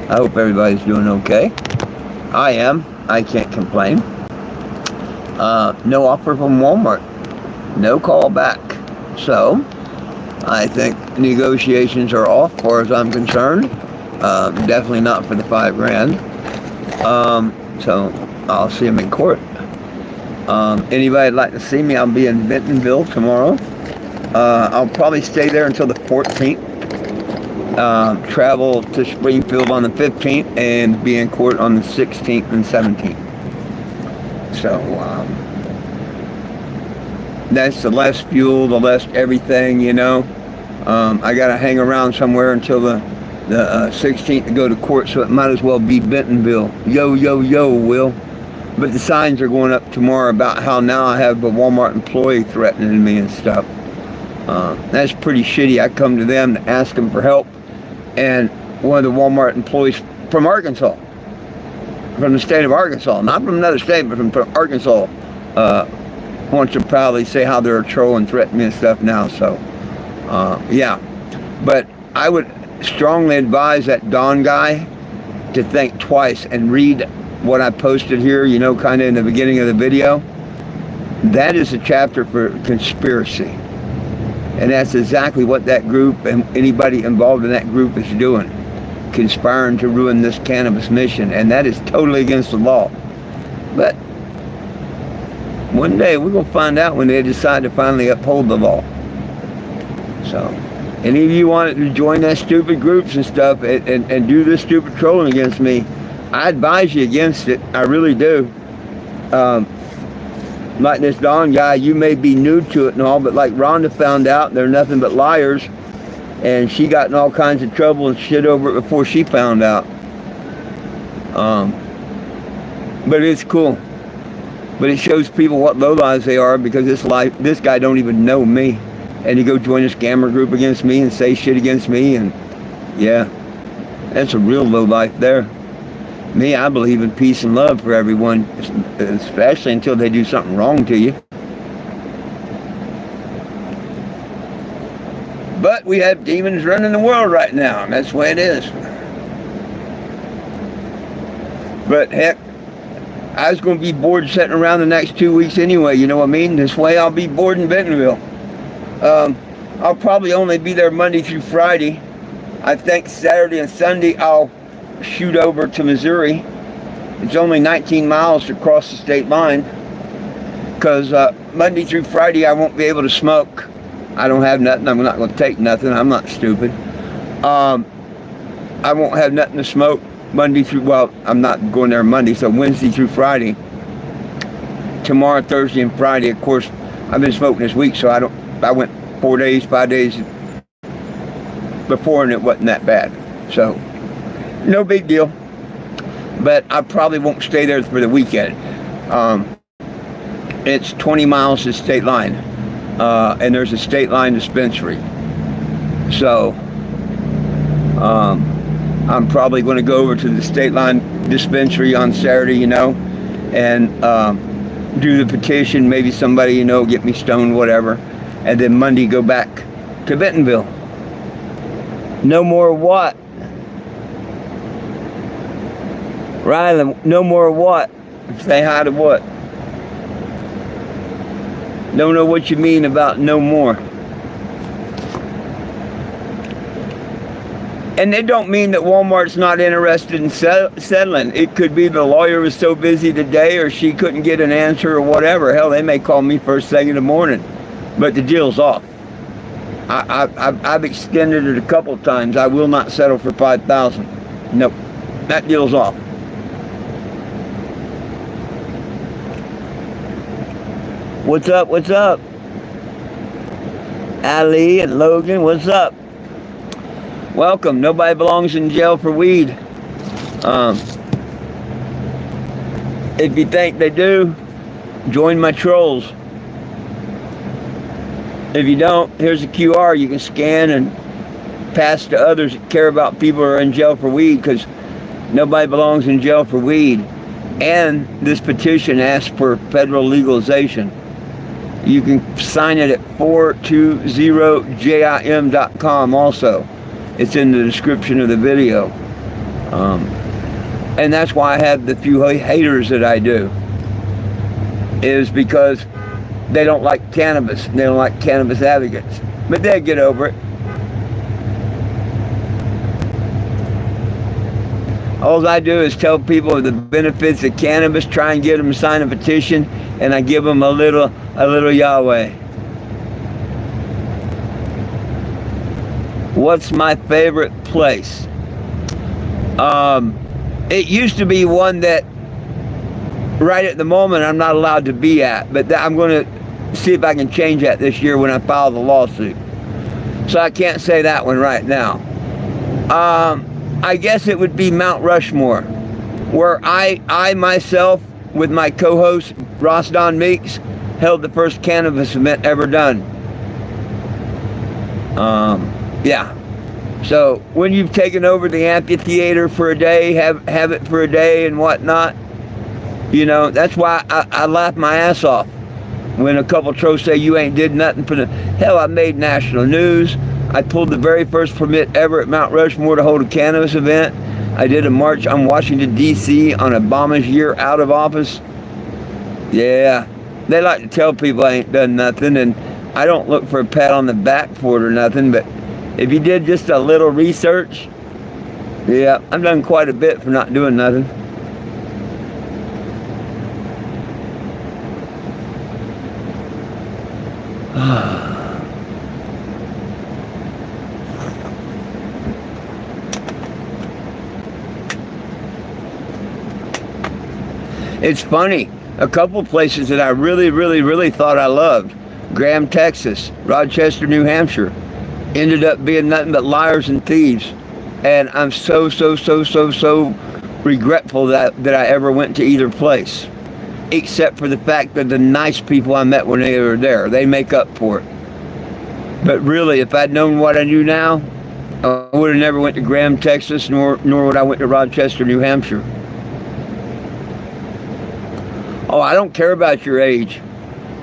I hope everybody's doing okay. I am. I can't complain. No offer from Walmart. No call back. So, I think negotiations are off as far as I'm concerned. Definitely not for the $5,000. So, I'll see them in court. Anybody'd like to see me, I'll be in Bentonville tomorrow. I'll probably stay there until the 14th. Travel to Springfield on the 15th and be in court on the 16th and 17th. So, that's the less fuel, the less everything, you know. I got to hang around somewhere until the 16th to go to court, so it might as well be Bentonville. Yo, yo, yo, Will. But the signs are going up tomorrow about how now I have a Walmart employee threatening me and stuff. That's pretty shitty. I come to them to ask them for help, and one of the Walmart employees from Arkansas, from the state of Arkansas, not from another state, but from Arkansas, wants to proudly say how they're a troll and threaten me and stuff now. So, yeah. But I would strongly advise that Don guy to think twice and read what I posted here, you know, kind of in the beginning of the video. That is a chapter for conspiracy. And that's exactly what that group and anybody involved in that group is doing. Conspiring to ruin this cannabis mission. And that is totally against the law. But one day we're going to find out when they decide to finally uphold the law. So, any of you want to join that stupid groups and stuff and do this stupid trolling against me, I advise you against it. I really do. Like this Don guy, you may be new to it and all, but like Rhonda found out, they're nothing but liars, and she got in all kinds of trouble and shit over it before she found out. But it's cool. But it shows people what lowlives they are, because this guy don't even know me, and he go join a scammer group against me and say shit against me, and yeah, that's a real lowlife there. Me, I believe in peace and love for everyone, especially until they do something wrong to you. But we have demons running the world right now, and that's the way it is. But heck, I was going to be bored sitting around the next 2 weeks anyway, you know what I mean? This way I'll be bored in Bentonville. I'll probably only be there Monday through Friday. I think Saturday and Sunday I'll shoot over to Missouri. It's only 19 miles to cross the state line, because Monday through Friday I won't be able to smoke. I don't have nothing. I'm not going to take nothing. I'm not stupid. I won't have nothing to smoke Monday through, well, I'm not going there Monday, so Wednesday through Friday. Tomorrow, Thursday, and Friday, of course, I've been smoking this week, so I went 4 days, 5 days before, and it wasn't that bad. So, no big deal. But I probably won't stay there for the weekend. It's 20 miles to the state line. And there's a state line dispensary. So, I'm probably going to go over to the state line dispensary on Saturday, you know, and do the petition. Maybe somebody, you know, get me stoned, whatever. And then Monday go back to Bentonville. No more what? Rylan, no more what? Say hi to what? Don't know what you mean about no more. And they don't mean that Walmart's not interested in settling. It could be the lawyer was so busy today, or she couldn't get an answer, or whatever. Hell, they may call me first thing in the morning. But the deal's off. I've extended it a couple of times. I will not settle for $5,000. Nope. That deal's off. What's up? What's up? Ali and Logan, what's up? Welcome. Nobody belongs in jail for weed. If you think they do, join my trolls. If you don't, here's a QR you can scan and pass to others that care about people who are in jail for weed, because nobody belongs in jail for weed. And this petition asks for federal legalization. You can sign it at 420jim.com also. It's in the description of the video. And that's why I have the few haters that I do, is because they don't like cannabis. They don't like cannabis advocates. But they'll get over it. All I do is tell people the benefits of cannabis, try and get them to sign a petition, and I give them a little Yahweh. What's my favorite place? It used to be one that right at the moment I'm not allowed to be at, but I'm going to see if I can change that this year when I file the lawsuit. So I can't say that one right now. I guess it would be Mount Rushmore, where I myself, with my co-host Ross Don Meeks, held the first cannabis event ever done. Yeah. So when you've taken over the amphitheater for a day, have it for a day and whatnot, you know, that's why I laugh my ass off when a couple trolls say you ain't did nothing for the hell. I made national news. I pulled the very first permit ever at Mount Rushmore to hold a cannabis event. I did a march on Washington, D.C. on Obama's year out of office. Yeah, they like to tell people I ain't done nothing, and I don't look for a pat on the back for it or nothing, but if you did just a little research, yeah, I've done quite a bit for not doing nothing. It's funny, a couple places that I really thought I loved, Graham, Texas, Rochester, New Hampshire, ended up being nothing but liars and thieves. And I'm so regretful that I ever went to either place, except for the fact that the nice people I met when they were there, they make up for it. But really, if I'd known what I knew now, I would have never went to Graham, Texas, nor would I went to Rochester, New Hampshire. Oh, I don't care about your age.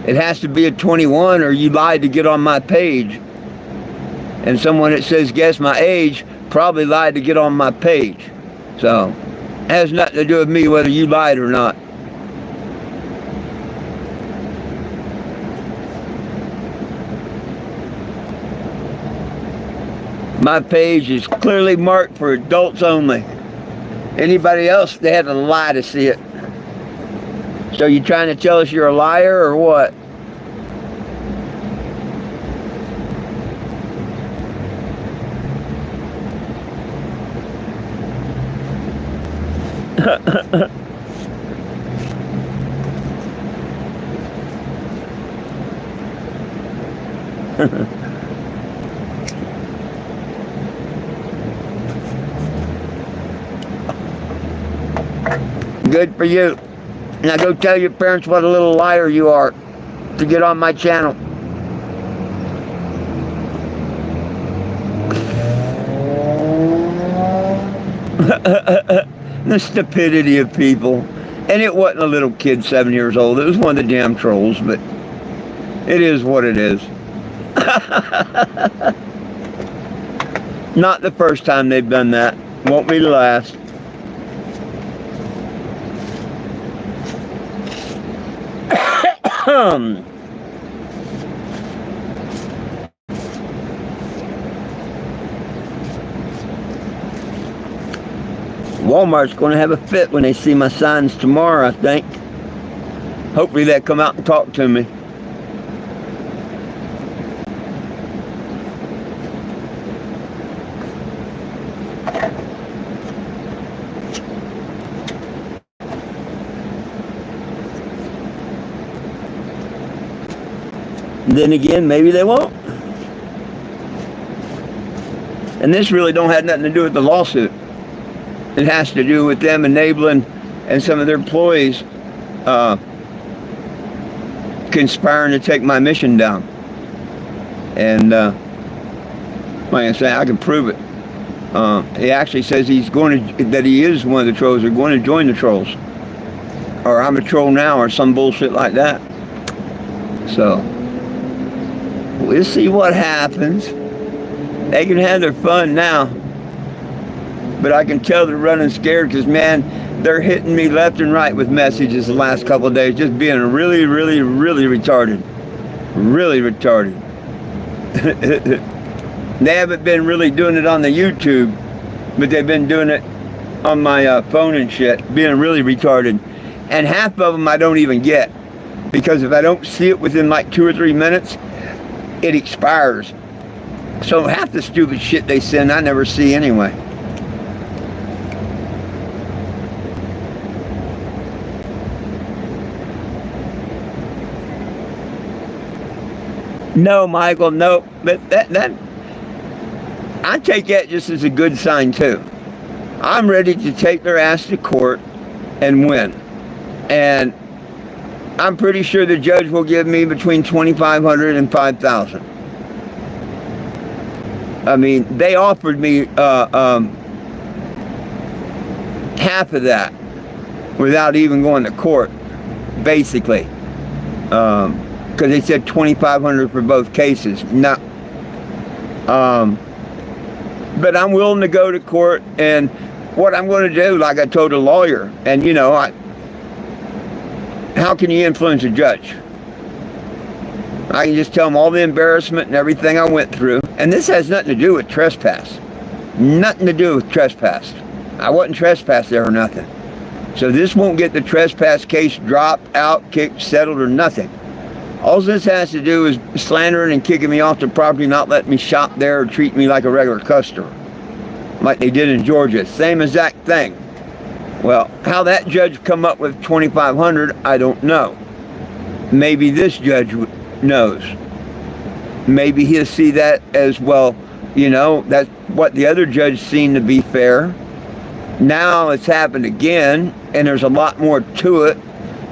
It has to be a 21 or you lied to get on my page. And someone that says guess my age probably lied to get on my page. So, it has nothing to do with me whether you lied or not. My page is clearly marked for adults only. Anybody else, they had to lie to see it. So you trying to tell us you're a liar or what? Good for you. Now go tell your parents what a little liar you are to get on my channel. The stupidity of people. And it wasn't a little kid 7 years old. It was one of the damn trolls, but it is what it is. Not the first time they've done that. Won't be the last. Walmart's going to have a fit when they see my signs tomorrow, I think. Hopefully they'll come out and talk to me. Then again, maybe they won't. And this really don't have nothing to do with the lawsuit. It has to do with them enabling and some of their employees conspiring to take my mission down. And like I say, I can prove it. He actually says that he is one of the trolls, or going to join the trolls, or I'm a troll now, or some bullshit like that. So we'll see what happens. They can have their fun now. But I can tell they're running scared because, man, they're hitting me left and right with messages the last couple of days, just being really, really, really retarded. Really retarded. They haven't been really doing it on the YouTube, but they've been doing it on my phone and shit, being really retarded. And half of them I don't even get, because if I don't see it within like 2 or 3 minutes, it expires. So half the stupid shit they send I never see anyway. No, Michael, no. But that I take that just as a good sign too. I'm ready to take their ass to court and win. And I'm pretty sure the judge will give me between $2,500 and $5,000. I mean, they offered me half of that without even going to court, basically. Because they said $2,500 for both cases. No. But I'm willing to go to court, and what I'm going to do, like I told a lawyer, and you know, how can you influence a judge? I can just tell them all the embarrassment and everything I went through, and this has nothing to do with trespass. Nothing to do with trespass. I wasn't trespassed there or nothing. So this won't get the trespass case dropped, out, kicked, settled, or nothing. All this has to do is slandering and kicking me off the property, not letting me shop there or treat me like a regular customer, like they did in Georgia. Same exact thing. Well, how that judge come up with $2,500, I don't know. Maybe this judge knows. Maybe he'll see that as, well, you know, that's what the other judge seemed to be fair. Now it's happened again, and there's a lot more to it,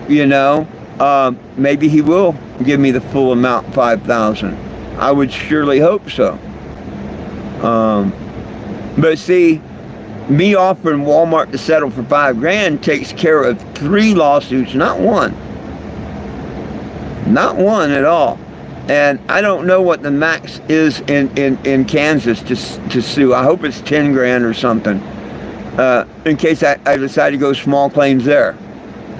you know. Maybe he will give me the full amount, $5,000. I would surely hope so. But see, me offering Walmart to settle for $5,000 takes care of 3 lawsuits, not one. Not one at all. And I don't know what the max is in Kansas to sue. I hope it's $10,000 or something. In case I decide to go small claims there.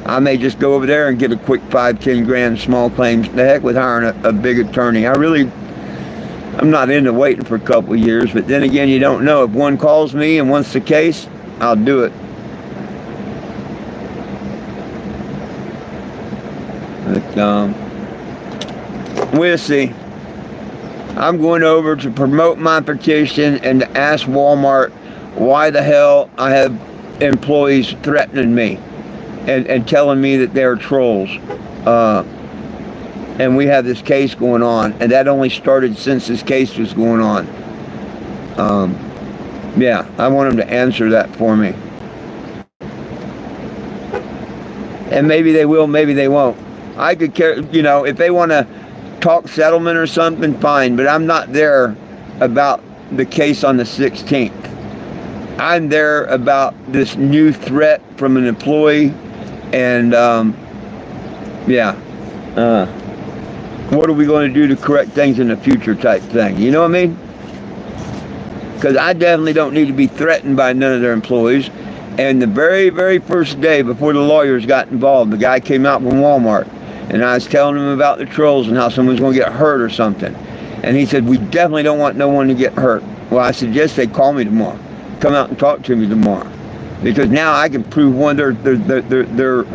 I may just go over there and get a quick $5-10,000 small claims. The heck with hiring a big attorney. I'm not into waiting for a couple of years, but then again, you don't know. If one calls me and wants the case, I'll do it. But we'll see. I'm going over to promote my petition and to ask Walmart why the hell I have employees threatening me and telling me that they're trolls. And we have this case going on, and that only started since this case was going on. Yeah, I want them to answer that for me. And maybe they will, maybe they won't. I could care, you know, if they want to talk settlement or something, fine, but I'm not there about the case on the 16th. I'm there about this new threat from an employee, and yeah, what are we going to do to correct things in the future type thing, you know what I mean? Because I definitely don't need to be threatened by none of their employees. And the very, very first day before the lawyers got involved, the guy came out from Walmart, and I was telling him about the trolls and how someone's going to get hurt or something. And he said, we definitely don't want no one to get hurt. Well, I suggest they call me tomorrow. Come out and talk to me tomorrow. Because now I can prove one of their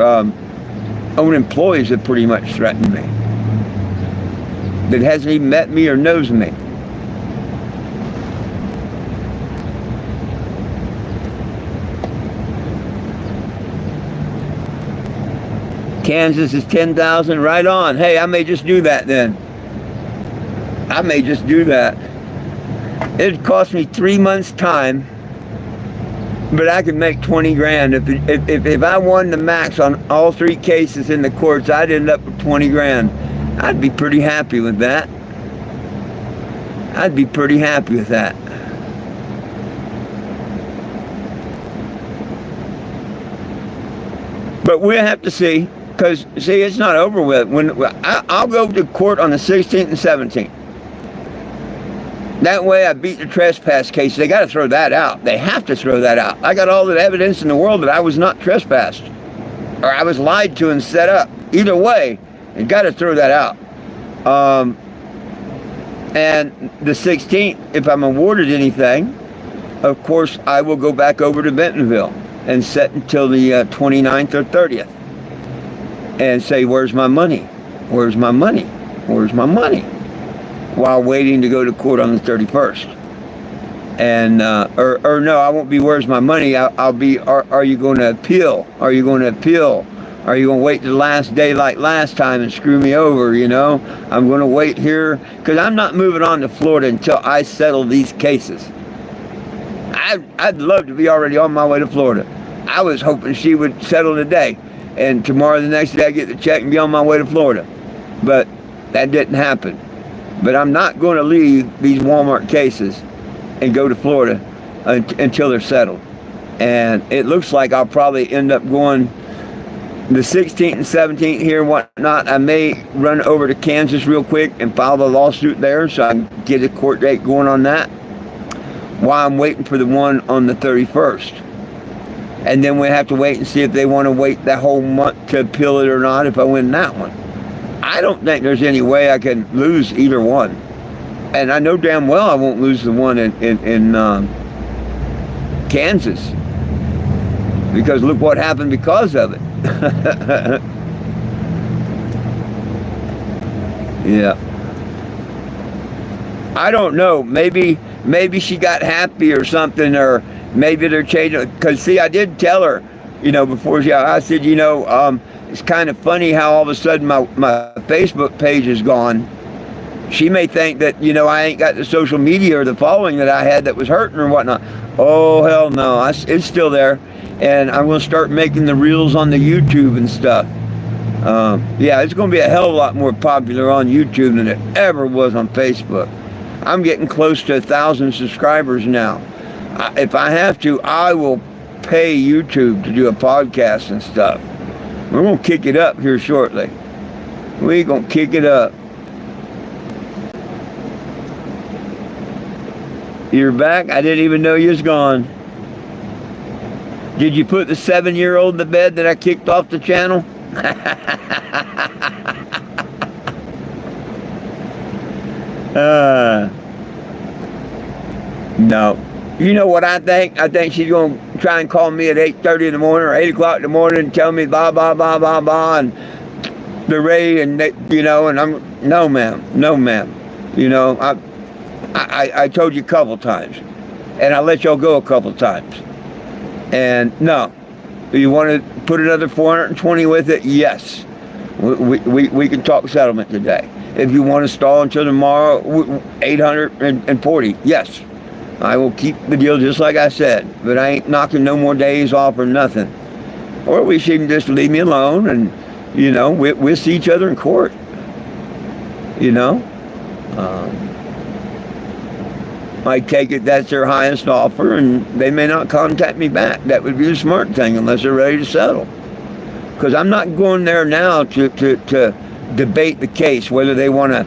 own employees have pretty much threatened me. That hasn't even met me or knows me. Kansas is 10,000, right on. Hey, I may just do that then. I may just do that. It'd cost me 3 months' time, but I could make 20 grand. If I won the max on all 3 cases in the courts, I'd end up with 20 grand. I'd be pretty happy with that. I'd be pretty happy with that. But we'll have to see. Because, see, it's not over with. I'll go to court on the 16th and 17th. That way I beat the trespass case. They got to throw that out. They have to throw that out. I got all the evidence in the world that I was not trespassed, or I was lied to and set up. Either way, you got to throw that out. And the 16th, if I'm awarded anything, of course, I will go back over to Bentonville and sit until the 29th or 30th and say, where's my money? Where's my money? Where's my money? While waiting to go to court on the 31st. And, or no, I won't be, where's my money? I'll be, are you going to appeal? Are you going to appeal? Are you going to wait to the last day like last time and screw me over, you know? I'm going to wait here, because I'm not moving on to Florida until I settle these cases. I'd love to be already on my way to Florida. I was hoping she would settle today, and tomorrow, the next day, I get the check and be on my way to Florida. But that didn't happen. But I'm not going to leave these Walmart cases and go to Florida until they're settled. And it looks like I'll probably end up going the 16th and 17th here and whatnot. I may run over to Kansas real quick and file the lawsuit there so I can get a court date going on that while I'm waiting for the one on the 31st. And then we have to wait and see if they want to wait that whole month to appeal it or not if I win that one. I don't think there's any way I can lose either one. And I know damn well I won't lose the one in Kansas. Because look what happened because of it. Yeah. I don't know. Maybe she got happy or something, or maybe they're changing. Because see, I did tell her, you know, before I said, you know, it's kind of funny how all of a sudden my Facebook page is gone. She may think that, you know, I ain't got the social media or the following that I had that was hurting or whatnot. Oh, hell no. It's still there. And I'm going to start making the reels on the YouTube and stuff. Yeah, it's going to be a hell of a lot more popular on YouTube than it ever was on Facebook. I'm getting close to 1,000 subscribers now. If I have to, I will pay YouTube to do a podcast and stuff. We're going to kick it up here shortly. We're going to kick it up. You're back? I didn't even know you was gone. Did you put the 7-year-old in the bed that I kicked off the channel? No. You know what I think? I think she's going to try and call me at 8:30 in the morning or 8 o'clock in the morning and tell me blah, blah, blah, blah, blah, and the Ray, and they, you know, and I'm, no, ma'am. No, ma'am. You know, I told you a couple times, and I let y'all go a couple times. And no, you want to put another 420 with it? Yes, we can talk settlement today. If you want to stall until tomorrow, 840. Yes, I will keep the deal just like I said. But I ain't knocking no more days off or nothing. Or we should just leave me alone, and you know we'll see each other in court. You know. I take it that's their highest offer, and they may not contact me back. That would be the smart thing, unless they're ready to settle. Because I'm not going there now to debate the case, whether they want to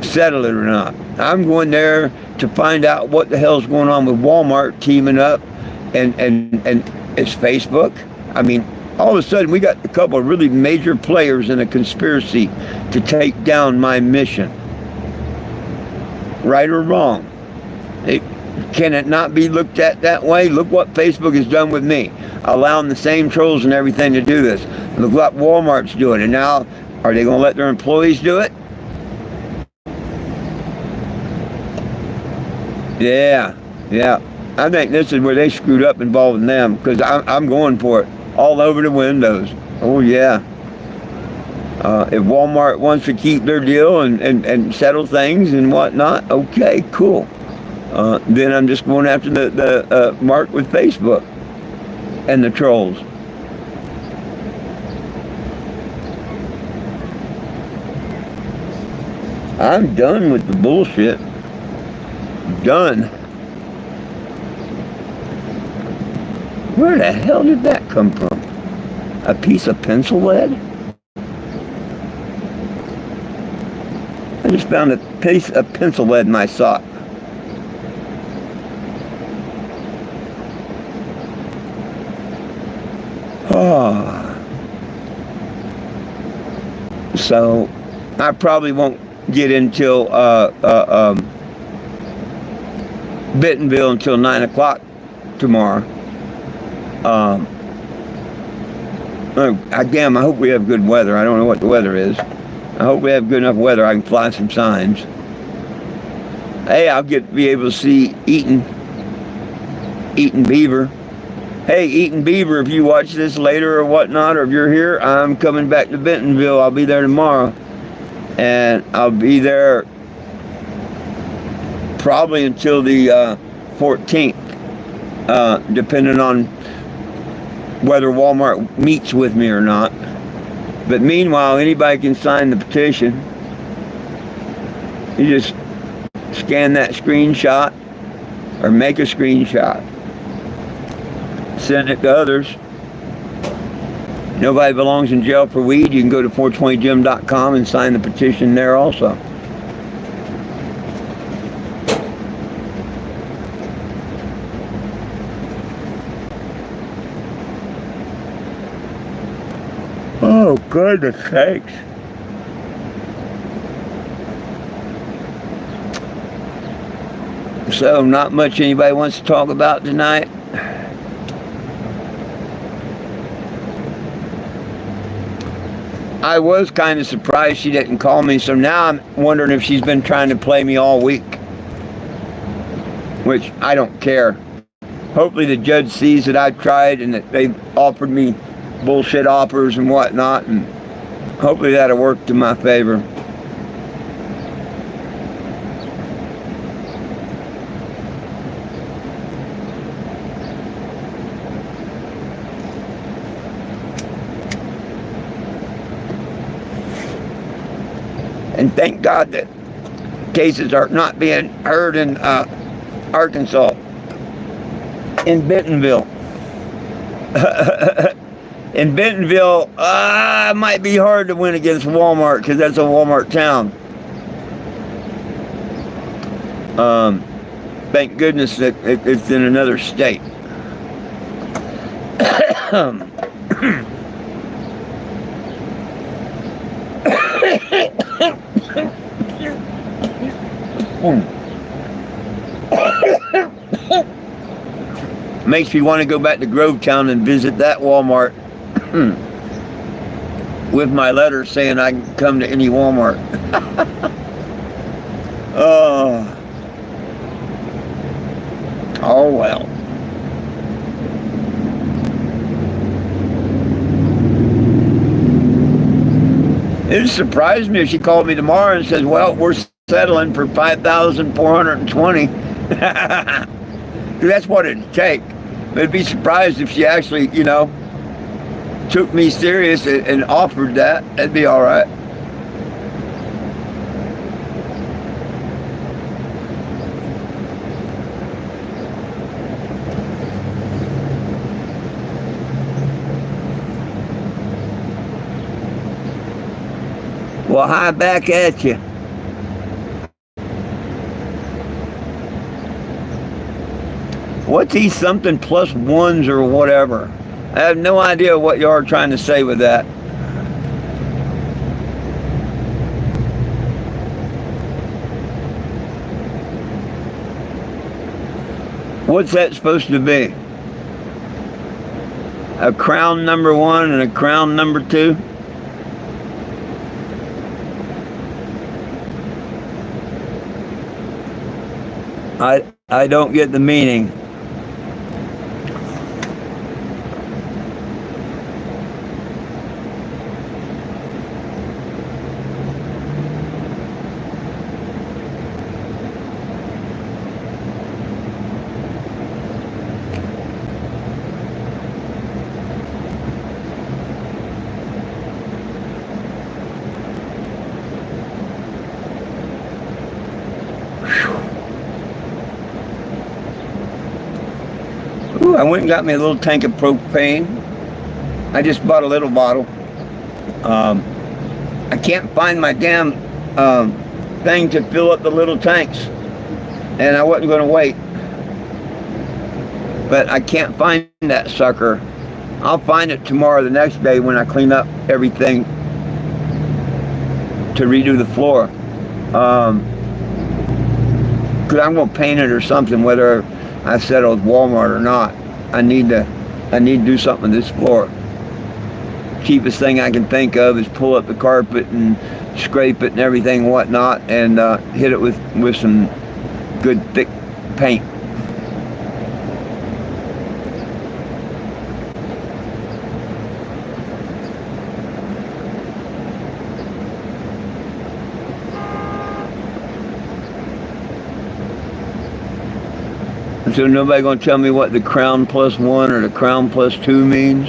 settle it or not. I'm going there to find out what the hell's going on with Walmart teaming up, and it's Facebook. I mean, all of a sudden we got a couple of really major players in a conspiracy to take down my mission. Right or wrong? Can it not be looked at that way? Look what Facebook has done with me, allowing the same trolls and everything to do this. Look what Walmart's doing. And now, are they going to let their employees do it? Yeah. I think this is where they screwed up involving them, because I'm going for it all over the windows. Oh, yeah. If Walmart wants to keep their deal and settle things and whatnot, okay, cool. Then I'm just going after the mark with Facebook and the trolls. I'm done with the bullshit. Done. Where the hell did that come from? A piece of pencil lead? I just found a piece of pencil lead in my sock. Oh. So I probably won't get until Bentonville until 9 o'clock tomorrow. Again, I hope we have good weather. I don't know what the weather is. I hope we have good enough weather I can fly some signs. Hey, I'll be able to see Eaton Beaver. Hey, Eaton Beaver, if you watch this later or whatnot, or if you're here, I'm coming back to Bentonville. I'll be there tomorrow. And I'll be there probably until the 14th, depending on whether Walmart meets with me or not. But meanwhile, anybody can sign the petition. You just scan that screenshot or make a screenshot. Send it to others. Nobody belongs in jail for weed. You can go to 420jim.com and sign the petition there also. Oh, goodness sakes. So, not much anybody wants to talk about tonight. I was kind of surprised she didn't call me, so now I'm wondering if she's been trying to play me all week. Which, I don't care. Hopefully the judge sees that I've tried and that they've offered me bullshit offers and whatnot, and hopefully that'll work to my favor. And thank God that cases are not being heard in Arkansas, in Bentonville. In Bentonville, it might be hard to win against Walmart because that's a Walmart town. Thank goodness that it's in another state. Makes me want to go back to Grovetown and visit that Walmart with my letter saying I can come to any Walmart. Oh well. It surprised me if she called me tomorrow and says, well, we're settling for $5,420. That's what it'd take. I'd be surprised if she actually, took me serious and offered that. That'd be all right. Well, hi back at you. What's these something plus ones or whatever? I have no idea what you are trying to say with that. What's that supposed to be? A crown number 1 and a crown number 2? I don't get the meaning. Ooh, I went and got me a little tank of propane. I just bought a little bottle. I can't find my damn thing to fill up the little tanks, and I wasn't going to wait. But I can't find that sucker I'll find it tomorrow, the next day, when I clean up everything to redo the floor. Because I'm going to paint it or something, whether I settle with Walmart or not. I need to do something with this floor. Cheapest thing I can think of is pull up the carpet and scrape it and everything and whatnot, and hit it with some good thick paint. So nobody gonna tell me what the crown plus one or the crown plus two means?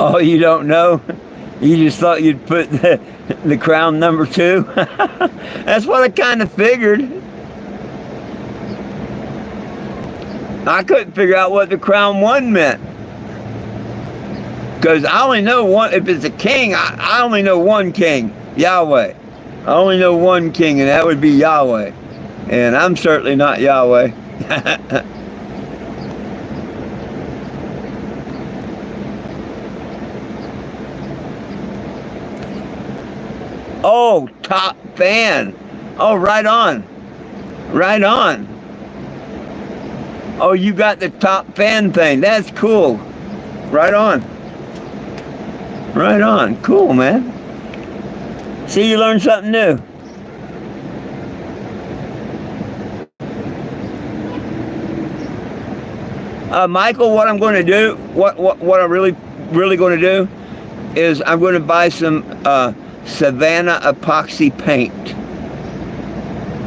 Oh, you don't know? You just thought you'd put the crown number 2? That's what I kind of figured. I couldn't figure out what the crown 1 meant. Because I only know one. If it's a king, I only know one king, Yahweh. I only know one king, and that would be Yahweh. And I'm certainly not Yahweh. Oh, top fan. Oh, right on. Right on. Oh, you got the top fan thing. That's cool. Right on. Right on. Cool, man. See, you learned something new. Michael, what I'm going to do, what I'm really going to do is I'm going to buy some Savannah epoxy paint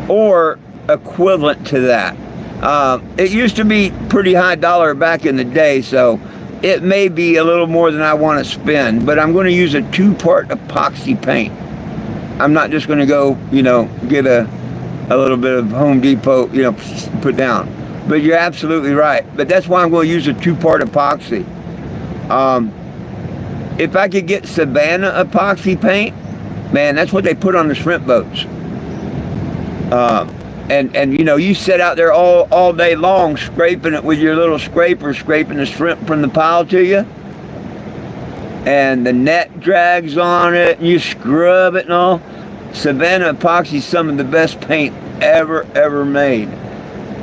or equivalent to that. It used to be pretty high dollar back in the day, so it may be a little more than I want to spend, but I'm going to use a 2-part epoxy paint. I'm not just going to go, get a little bit of Home Depot, put down. But you're absolutely right. But that's why I'm going to use a 2-part epoxy. If I could get Savannah epoxy paint, man, that's what they put on the shrimp boats. And you sit out there all day long scraping it with your little scraper, scraping the shrimp from the pile to you. And the net drags on it, and you scrub it and all. Savannah epoxy is some of the best paint ever made.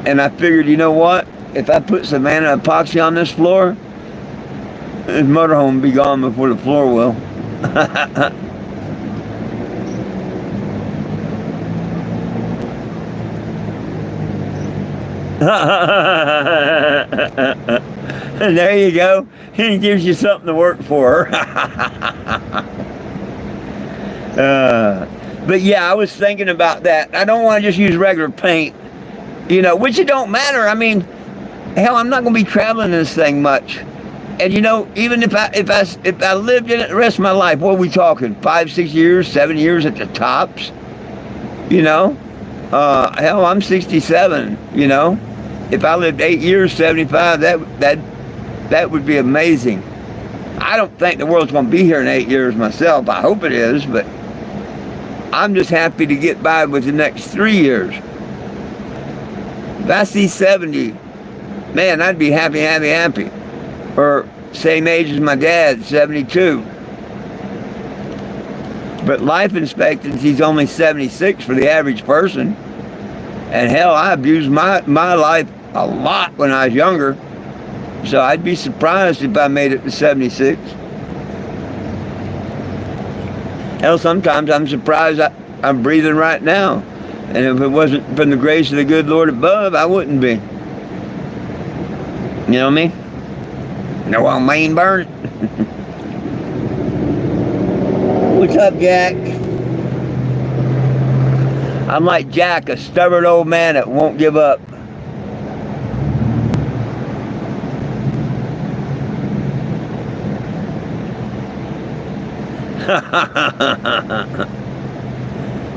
And I figured, you know what? If I put Savannah epoxy on this floor, this motorhome will be gone before the floor will. And there you go. He gives you something to work for. But yeah, I was thinking about that. I don't want to just use regular paint, which it don't matter. I mean, hell, I'm not going to be traveling in this thing much. And even if I lived in it the rest of my life, what are we talking? 5, 6 years, 7 years at the tops? Hell, I'm 67. If I lived 8 years, 75, that would be amazing. I don't think the world's going to be here in 8 years myself. I hope it is, but I'm just happy to get by with the next 3 years. If I see 70, man, I'd be happy. Or same age as my dad, 72. But life expectancy is only 76 for the average person. And hell, I abused my life a lot when I was younger. So I'd be surprised if I made it to 76. Hell, sometimes I'm surprised I'm breathing right now. And if it wasn't from the grace of the good Lord above, I wouldn't be. You know what I mean? No, I'll main burn it. What's up, Jack? I'm like Jack, a stubborn old man that won't give up.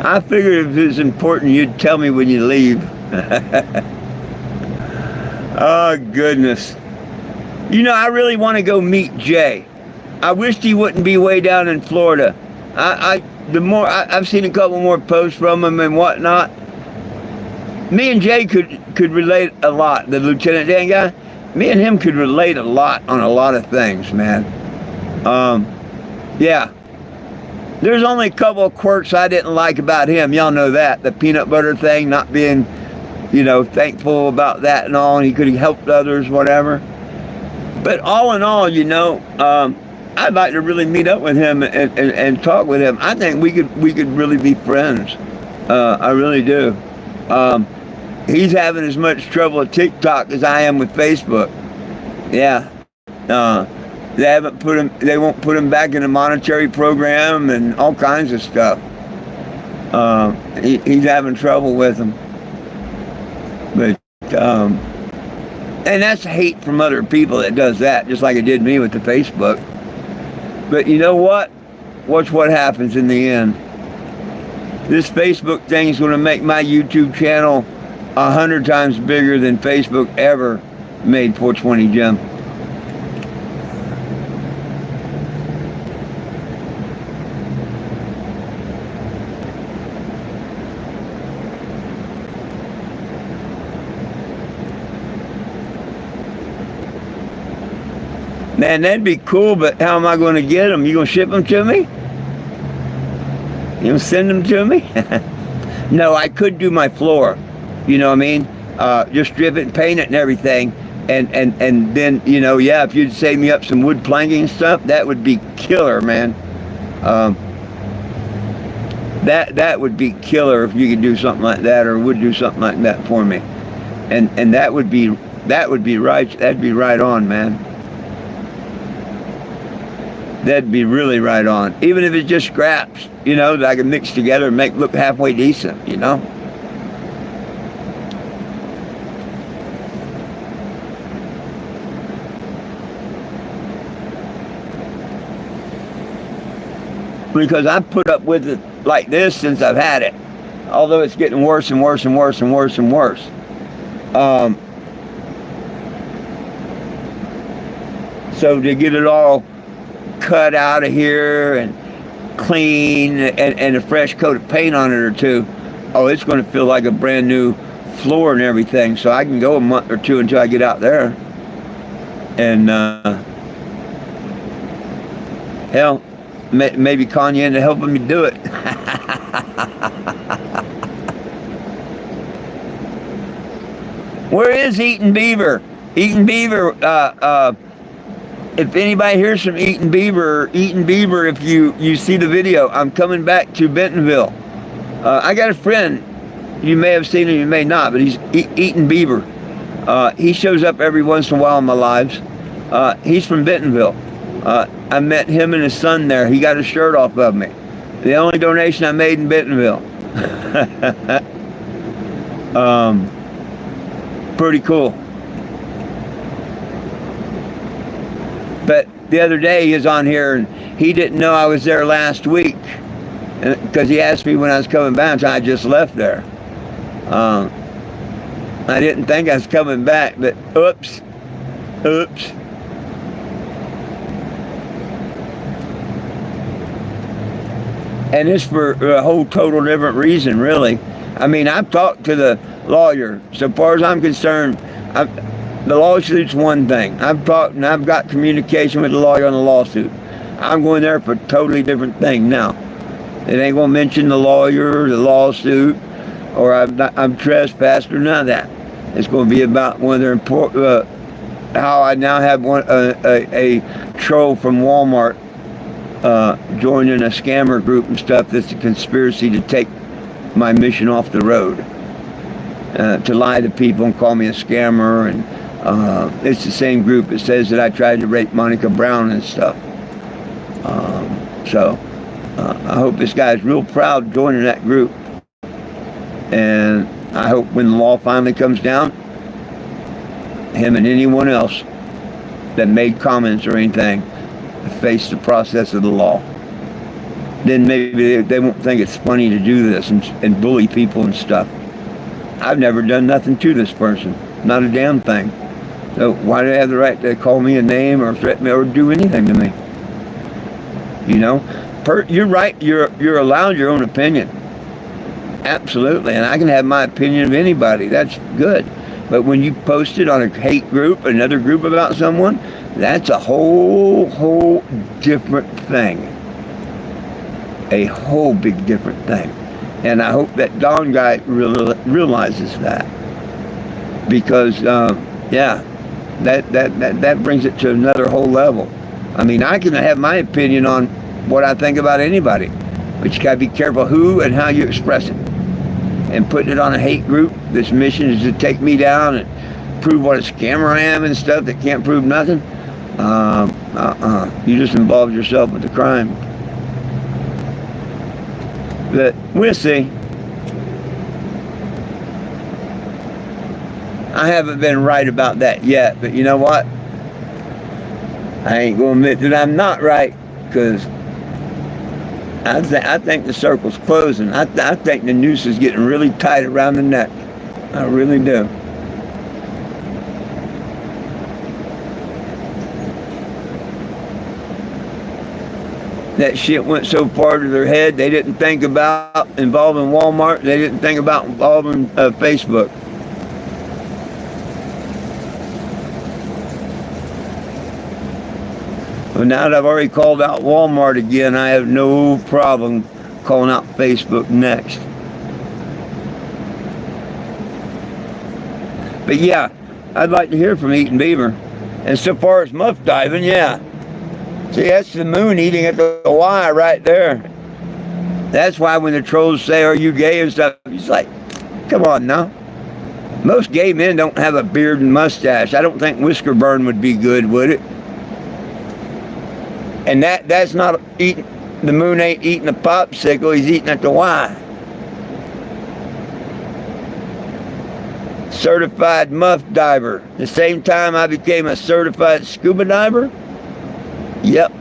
I figured if it's important, you'd tell me when you leave. Oh, goodness. You know, I really want to go meet Jay. I wished he wouldn't be way down in Florida. I've seen a couple more posts from him and whatnot. Me and Jay could relate a lot. The Lieutenant Dan guy, me and him could relate a lot on a lot of things, man. Yeah. There's only a couple of quirks I didn't like about him. Y'all know that. The peanut butter thing, not being, thankful about that and all. And he could have helped others, whatever. But all in all, I'd like to really meet up with him and talk with him. I think we could really be friends. I really do. He's having as much trouble with TikTok as I am with Facebook. Yeah. They won't put him back in a monetary program and all kinds of stuff. He's having trouble with them. But, and that's hate from other people that does that, just like it did me with the Facebook. But you know what? Watch what happens in the end. This Facebook thing is going to make my YouTube channel 100 times bigger than Facebook ever made 420 Jim. Man, that'd be cool, but how am I going to get them? You going to ship them to me? You going to send them to me? No, I could do my floor. You know what I mean? Just strip it and paint it and everything. And then, if you'd save me up some wood planking stuff, that would be killer, man. That would be killer if you could do something like that, or would do something like that for me. And that would be right. That'd be right on, man. That'd be really right on. Even if it's just scraps, that I can mix together and make look halfway decent, Because I've put up with it like this since I've had it. Although it's getting worse and worse and worse and worse and worse. So to get it all cut out of here and clean and a fresh coat of paint on it or two, it's going to feel like a brand new floor and everything. So I can go a month or two until I get out there. And hell, maybe con you into helping me do it. Where is Eaton Beaver? Eaton Beaver, if anybody hears from Eaton Beaver, if you see the video, I'm coming back to Bentonville. I got a friend, you may have seen him, you may not, but he's Eaton Beaver. He shows up every once in a while in my lives. He's from Bentonville. I met him and his son there. He got a shirt off of me. The only donation I made in Bentonville. Pretty cool. But the other day he was on here and he didn't know I was there last week because he asked me when I was coming back, so I just left there. I didn't think I was coming back, but oops. And it's for a whole total different reason, really. I mean, I've talked to the lawyer. So far as I'm concerned, the lawsuit's one thing. I've talked and I've got communication with the lawyer on the lawsuit. I'm going there for a totally different thing now. It ain't going to mention the lawyer or the lawsuit or I'm trespassed or none of that. It's going to be about one of their important, how I now have a troll from Walmart joining a scammer group and stuff that's a conspiracy to take my mission off the road. To lie to people and call me a scammer, and it's the same group that says that I tried to rape Monica Brown and stuff. So I hope this guy's real proud joining that group, and I hope when the law finally comes down, him and anyone else that made comments or anything face the process of the law. then maybe they won't think it's funny to do this and bully people and stuff. I've never done nothing to this person, not a damn thing. So why do they have the right to call me a name or threaten me or do anything to me? You know, you're right. You're allowed your own opinion. Absolutely, and I can have my opinion of anybody. That's good. But when you post it on a hate group, another group about someone, that's a whole different thing. A whole big different thing. And I hope that Don guy realizes that. Because, yeah, that brings it to another whole level. I mean, I can have my opinion on what I think about anybody. But you got to be careful who and how you express it. And putting it on a hate group, this mission is to take me down and prove what a scammer I am and stuff that can't prove nothing. You just involved yourself with the crime. But we'll see. I haven't been right about that yet, but you know what? I ain't going to admit that I'm not right, because I think the circle's closing. I think the noose is getting really tight around the neck. I really do. That shit went so far to their head, they didn't think about involving Walmart. They didn't think about involving Facebook. Well, now that I've already called out Walmart again, I have no problem calling out Facebook next. But yeah, I'd like to hear from Eating Beaver. And so far as muff diving, yeah. See, that's the moon eating at the Y right there. That's why when the trolls say, "Are you gay?" and stuff, it's like, come on now. Most gay men don't have a beard and mustache. I don't think whisker burn would be good, would it? And that's not eating. The moon ain't eating a popsicle. He's eating at the Y. Certified muff diver. The same time I became a certified scuba diver. Yep,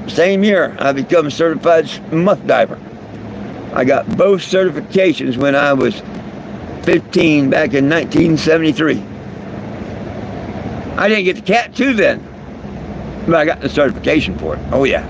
same year I become a certified muff diver. I got both certifications when I was 15 back in 1973. I didn't get the cat too then, but I got the certification for it. Oh yeah.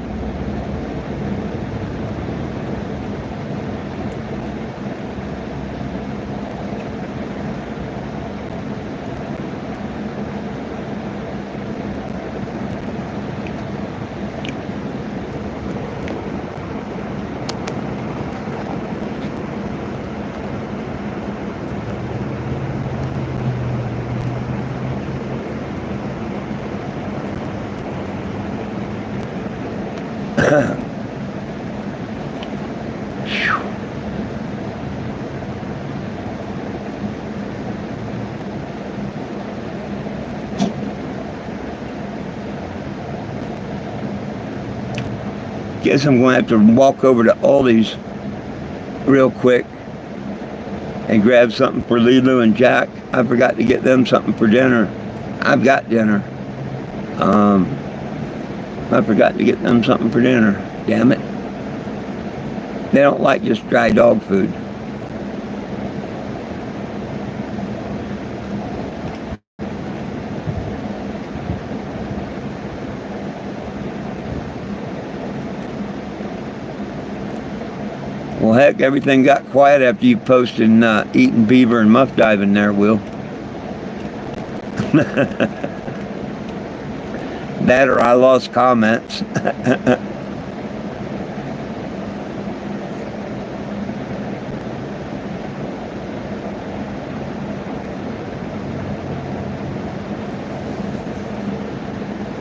Guess I'm going to have to walk over to Aldi's real quick and grab something for Lulu and Jack. I forgot to get them something for dinner. I've got dinner. I forgot to get them something for dinner. Damn it. They don't like just dry dog food. Well, heck, everything got quiet after you posted Eating Beaver and muff diving there, Will. That or I lost comments.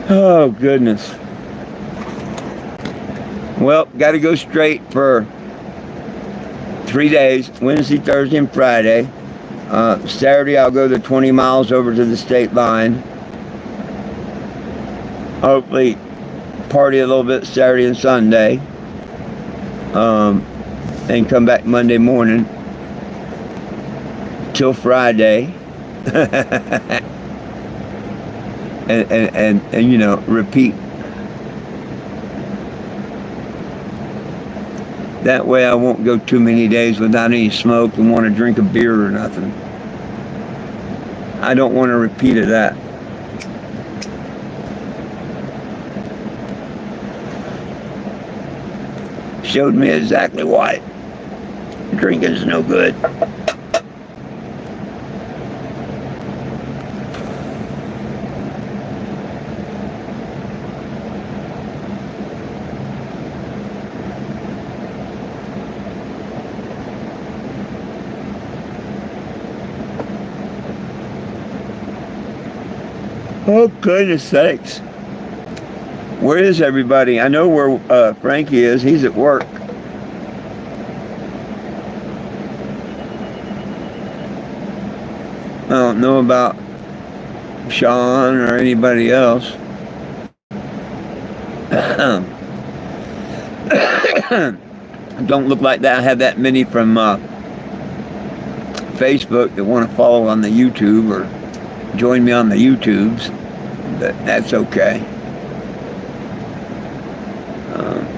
Oh, goodness. Well, got to go straight for 3 days, Wednesday, Thursday, and Friday. Saturday, I'll go the 20 miles over to the state line. Hopefully, party a little bit Saturday and Sunday. And come back Monday morning till Friday. and you know, repeat. That way I won't go too many days without any smoke and want to drink a beer or nothing. I don't want a repeat of that. Showed me exactly why drinking is no good. Oh, goodness sakes. Where is everybody? I know where Frankie is. He's at work. I don't know about Sean or anybody else. Don't look like that. I have that many from Facebook that want to follow on the YouTube or join me on the YouTubes, but that's okay.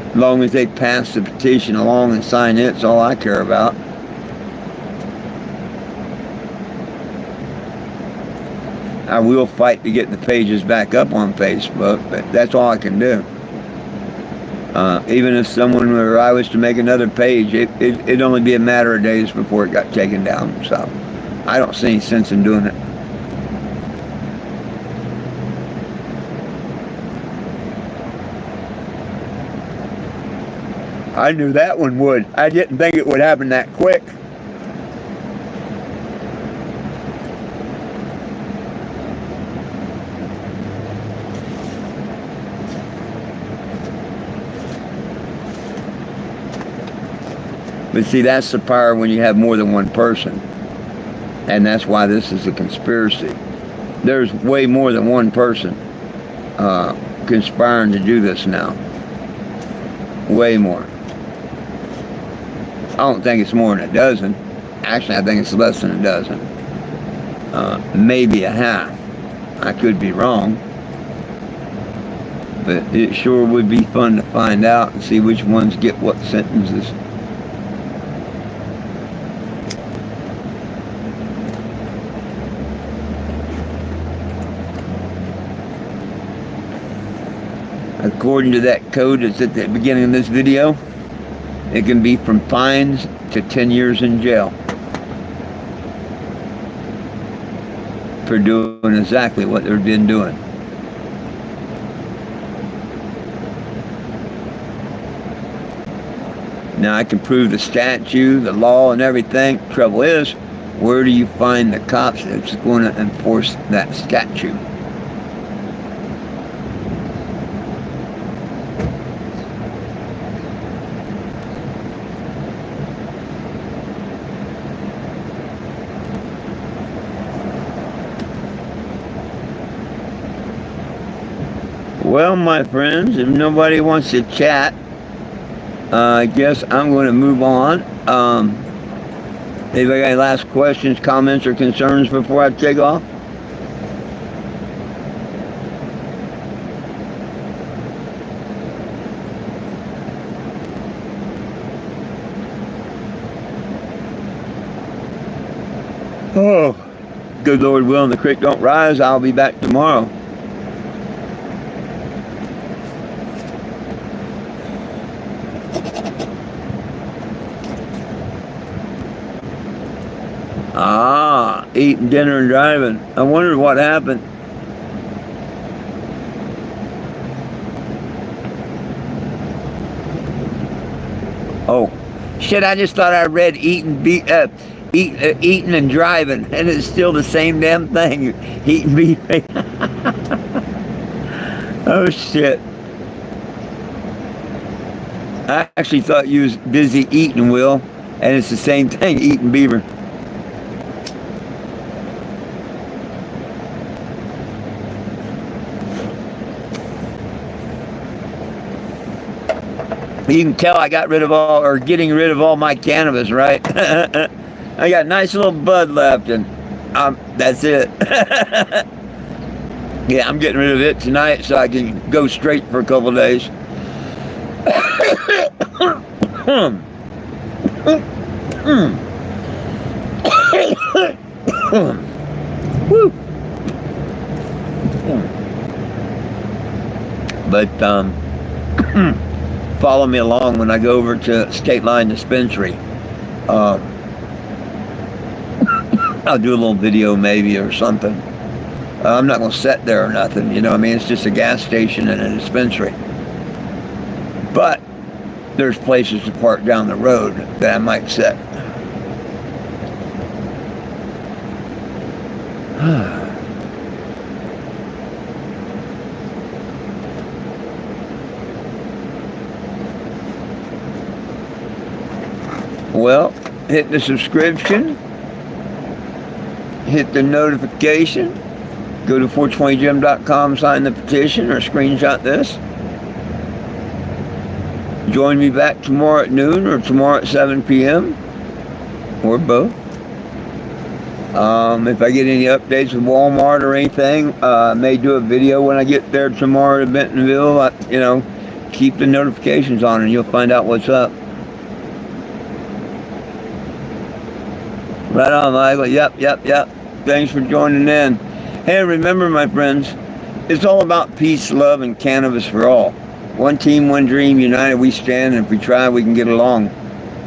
As long as they pass the petition along and sign it, it's all I care about. I will fight to get the pages back up on Facebook, but that's all I can do. Even if someone or I was to make another page, it'd only be a matter of days before it got taken down. So I don't see any sense in doing it. I knew that one would. I didn't think it would happen that quick. But see, that's the power when you have more than one person. And that's why this is a conspiracy. There's way more than one person conspiring to do this now. Way more. I don't think it's more than a dozen. Actually, I think it's less than a dozen. Maybe a half. I could be wrong. But it sure would be fun to find out and see which ones get what sentences. According to that code that's at the beginning of this video, it can be from fines to 10 years in jail for doing exactly what they've been doing. Now I can prove the statute, the law, and everything. Trouble is, where do you find the cops that's going to enforce that statute? Well, my friends, if nobody wants to chat, I guess I'm going to move on. Anybody got any last questions, comments, or concerns before I take off? Oh, good Lord willing, the creek don't rise. I'll be back tomorrow. Eating dinner and driving. I wondered what happened. Oh, shit, I just thought I read eating and driving, and it's still the same damn thing. Eating beef. Oh, shit. I actually thought you was busy eating, Will, and it's the same thing, eating beaver. You can tell I got rid of all, or getting rid of all my cannabis, right? I got a nice little bud left, and that's it. Yeah, I'm getting rid of it tonight so I can go straight for a couple of days. Woo. But follow me along when I go over to State Line Dispensary. I'll do a little video maybe or something. I'm not going to sit there or nothing, you know what I mean? It's just a gas station and a dispensary. But there's places to park down the road that I might sit. Well, hit the subscription, hit the notification, go to 420gym.com, sign the petition or screenshot this. Join me back tomorrow at noon or tomorrow at 7 p.m. or both. If I get any updates with Walmart or anything, I may do a video when I get there tomorrow to Bentonville. Keep the notifications on and you'll find out what's up. Right on, Michael. Yep. Thanks for joining in. Hey, remember, my friends, it's all about peace, love, and cannabis for all. One team, one dream, united we stand, and if we try, we can get along.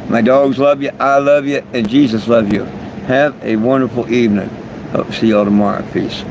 My dogs love you, I love you, and Jesus loves you. Have a wonderful evening. Hope to see you all tomorrow. Peace.